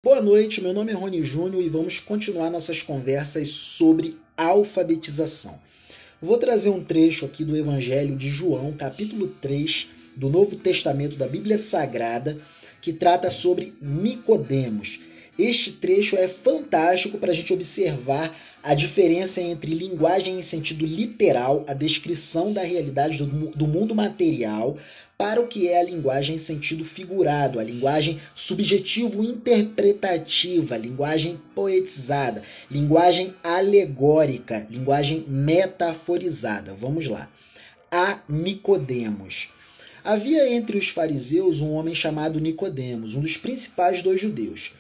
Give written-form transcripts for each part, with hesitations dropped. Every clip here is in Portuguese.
Boa noite, meu nome é Rony Júnior e vamos continuar nossas conversas sobre alfabetização. Vou trazer um trecho aqui do Evangelho de João, capítulo 3 do Novo Testamento da Bíblia Sagrada, que trata sobre Nicodemos. Este trecho é fantástico para a gente observar a diferença entre linguagem em sentido literal, a descrição da realidade do mundo material, para o que é a linguagem em sentido figurado, a linguagem subjetivo-interpretativa, linguagem poetizada, linguagem alegórica, linguagem metaforizada. Vamos lá. A Nicodemos. Havia entre os fariseus um homem chamado Nicodemos, um dos principais dos judeus.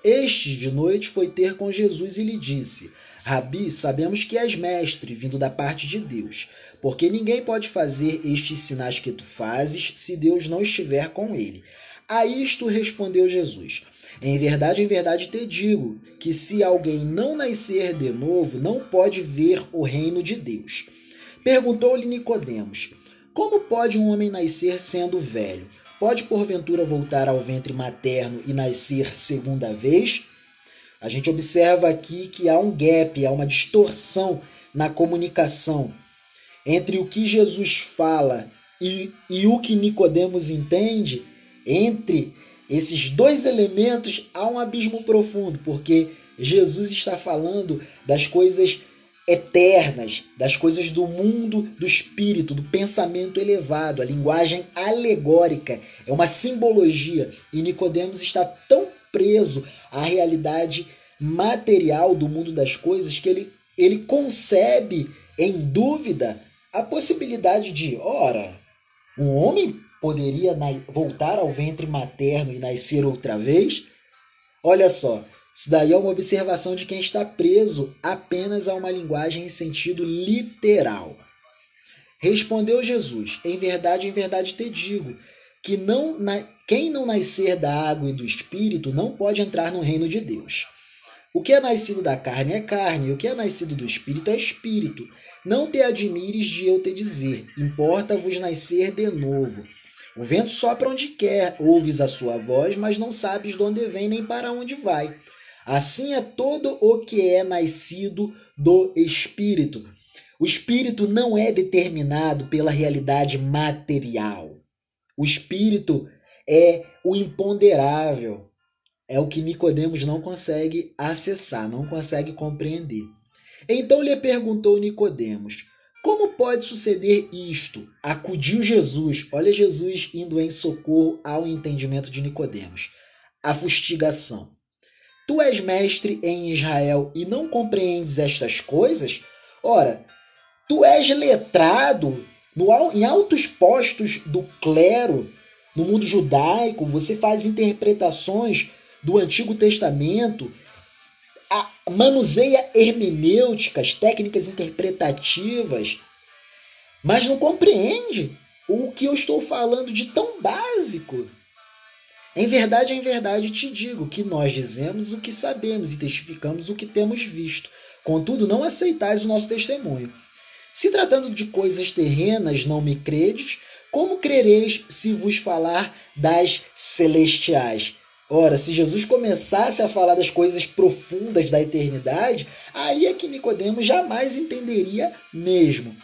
Este de noite foi ter com Jesus e lhe disse: Rabi, sabemos que és mestre, vindo da parte de Deus, porque ninguém pode fazer estes sinais que tu fazes se Deus não estiver com ele. A isto respondeu Jesus: em verdade te digo, que se alguém não nascer de novo, não pode ver o reino de Deus. Perguntou-lhe Nicodemos: Como pode um homem nascer sendo velho? Pode porventura voltar ao ventre materno e nascer segunda vez? A gente observa aqui que há um gap, há uma distorção na comunicação entre o que Jesus fala e o que Nicodemos entende. Entre esses dois elementos há um abismo profundo, porque Jesus está falando das coisas eternas, das coisas do mundo do espírito, do pensamento elevado. A linguagem alegórica é uma simbologia e Nicodemos está tão preso à realidade material do mundo das coisas que ele concebe em dúvida a possibilidade de, ora, um homem poderia voltar ao ventre materno e nascer outra vez? Olha só, isso daí é uma observação de quem está preso apenas a uma linguagem em sentido literal. Respondeu Jesus: em verdade te digo, que quem não nascer da água e do espírito não pode entrar no reino de Deus. O que é nascido da carne é carne, e o que é nascido do espírito é espírito. Não te admires de eu te dizer, importa-vos nascer de novo. O vento sopra onde quer, ouves a sua voz, mas não sabes de onde vem nem para onde vai. Assim é todo o que é nascido do espírito. O espírito não é determinado pela realidade material. O espírito é o imponderável. É o que Nicodemos não consegue acessar, não consegue compreender. Então lhe perguntou Nicodemos: Como pode suceder isto? Acudiu Jesus. Olha Jesus indo em socorro ao entendimento de Nicodemos. A fustigação. Tu és mestre em Israel e não compreendes estas coisas? Ora, tu és letrado em altos postos do clero, no mundo judaico, você faz interpretações do Antigo Testamento, manuseia hermenêuticas, técnicas interpretativas, mas não compreende o que eu estou falando de tão básico. Em verdade te digo que nós dizemos o que sabemos e testificamos o que temos visto. Contudo, não aceitais o nosso testemunho. Se tratando de coisas terrenas não me credes, como crereis se vos falar das celestiais? Ora, se Jesus começasse a falar das coisas profundas da eternidade, aí é que Nicodemos jamais entenderia mesmo.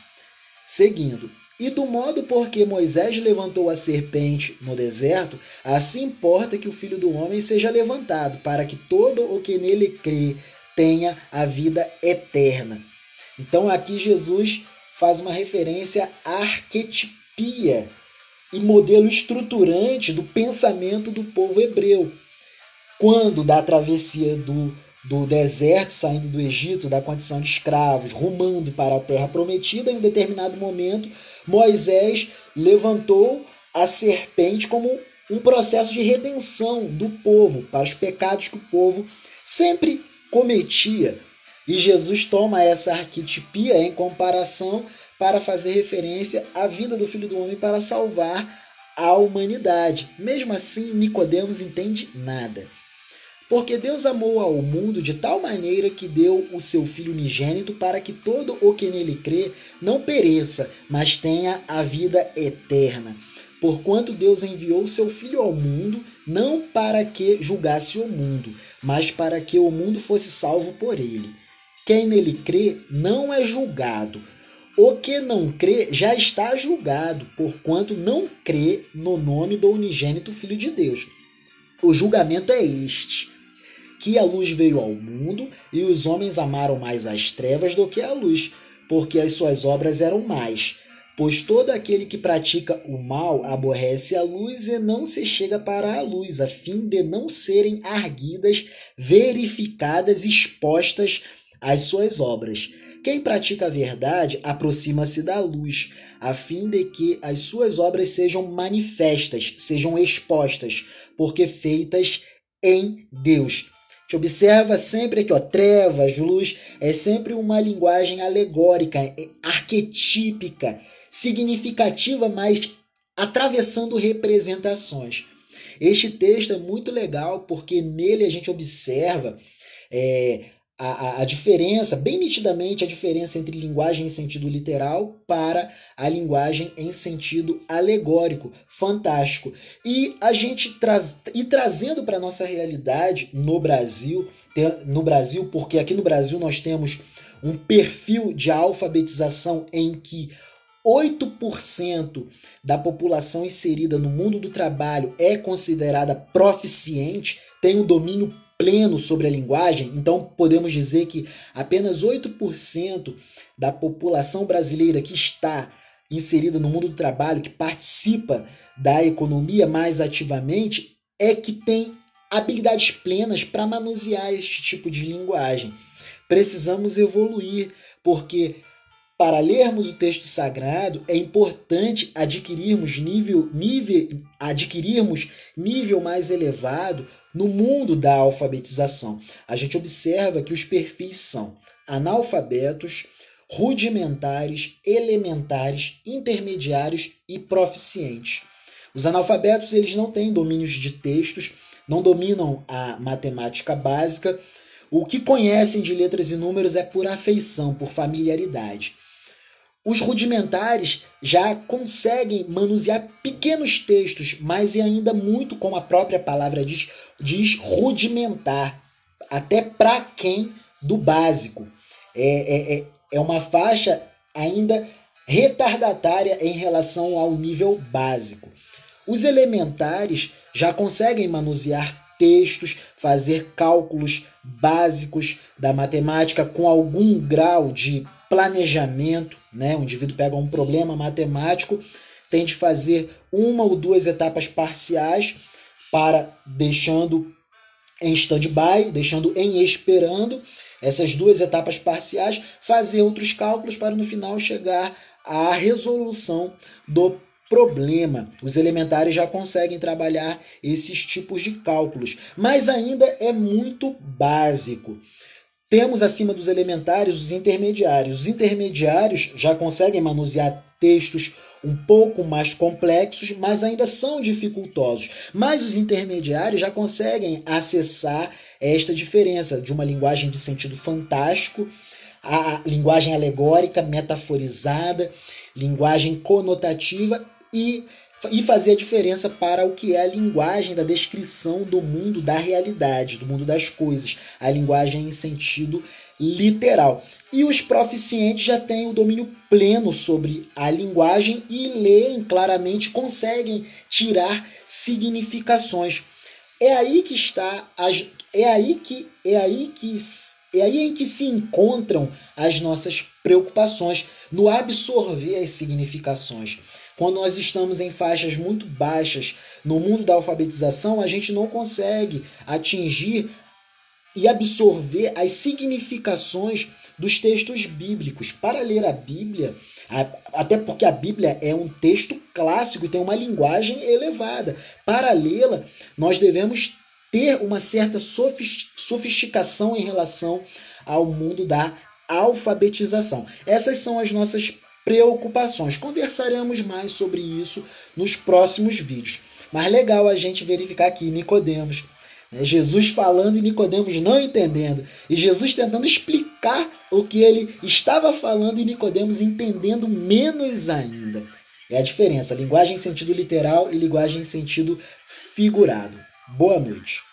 Seguindo. E do modo porque Moisés levantou a serpente no deserto, assim importa que o Filho do Homem seja levantado, para que todo o que nele crê tenha a vida eterna. Então aqui Jesus faz uma referência à arquetipia e modelo estruturante do pensamento do povo hebreu. Quando da travessia do deserto, saindo do Egito, da condição de escravos, rumando para a terra prometida, em um determinado momento, Moisés levantou a serpente como um processo de redenção do povo, para os pecados que o povo sempre cometia. E Jesus toma essa arquetipia em comparação para fazer referência à vida do Filho do Homem para salvar a humanidade. Mesmo assim, Nicodemos entende nada. Porque Deus amou ao mundo de tal maneira que deu o seu Filho unigênito para que todo o que nele crê não pereça, mas tenha a vida eterna. Porquanto Deus enviou o seu Filho ao mundo, não para que julgasse o mundo, mas para que o mundo fosse salvo por ele. Quem nele crê não é julgado. O que não crê já está julgado, porquanto não crê no nome do unigênito Filho de Deus. O julgamento é este: que a luz veio ao mundo e os homens amaram mais as trevas do que a luz, porque as suas obras eram más. Pois todo aquele que pratica o mal aborrece a luz e não se chega para a luz, a fim de não serem arguidas, verificadas, expostas as suas obras. Quem pratica a verdade aproxima-se da luz, a fim de que as suas obras sejam manifestas, sejam expostas, porque feitas em Deus. A gente observa sempre aqui, ó, trevas, luz, é sempre uma linguagem alegórica, arquetípica, significativa, mas atravessando representações. Este texto é muito legal porque nele a gente observa a diferença, bem nitidamente, a diferença entre linguagem em sentido literal para a linguagem em sentido alegórico, fantástico. E a gente trazendo para a nossa realidade no Brasil, porque aqui no Brasil nós temos um perfil de alfabetização em que 8% da população inserida no mundo do trabalho é considerada proficiente, tem um domínio pleno sobre a linguagem. Então podemos dizer que apenas 8% da população brasileira que está inserida no mundo do trabalho, que participa da economia mais ativamente, é que tem habilidades plenas para manusear este tipo de linguagem. Precisamos evoluir, porque para lermos o texto sagrado é importante adquirirmos nível mais elevado no mundo da alfabetização. A gente observa que os perfis são analfabetos, rudimentares, elementares, intermediários e proficientes. Os analfabetos, eles não têm domínios de textos, não dominam a matemática básica. O que conhecem de letras e números é por afeição, por familiaridade. Os rudimentares já conseguem manusear pequenos textos, mas é ainda muito, como a própria palavra diz rudimentar, até para quem do básico. É uma faixa ainda retardatária em relação ao nível básico. Os elementares já conseguem manusear textos, fazer cálculos básicos da matemática com algum grau de planejamento, né? O indivíduo pega um problema matemático, tem de fazer uma ou duas etapas parciais para deixando em stand-by, deixando em esperando essas duas etapas parciais, fazer outros cálculos para no final chegar à resolução do problema. Os elementares já conseguem trabalhar esses tipos de cálculos, mas ainda é muito básico. Temos acima dos elementares os intermediários. Os intermediários já conseguem manusear textos um pouco mais complexos, mas ainda são dificultosos. Mas os intermediários já conseguem acessar esta diferença de uma linguagem de sentido fantástico, a linguagem alegórica, metaforizada, linguagem conotativa e fazer a diferença para o que é a linguagem da descrição do mundo da realidade, do mundo das coisas, a linguagem em sentido literal. E os proficientes já têm o domínio pleno sobre a linguagem e leem claramente, conseguem tirar significações. É aí que está é aí em que se encontram as nossas preocupações, no absorver as significações. Quando nós estamos em faixas muito baixas no mundo da alfabetização, a gente não consegue atingir e absorver as significações dos textos bíblicos. Para ler a Bíblia, até porque a Bíblia é um texto clássico e tem uma linguagem elevada. Para lê-la, nós devemos ter uma certa sofisticação em relação ao mundo da alfabetização. Essas são as nossas preocupações. Conversaremos mais sobre isso nos próximos vídeos. Mas legal a gente verificar aqui Nicodemos, né? Jesus falando e Nicodemos não entendendo. E Jesus tentando explicar o que ele estava falando e Nicodemos entendendo menos ainda. É a diferença, linguagem em sentido literal e linguagem em sentido figurado. Boa noite.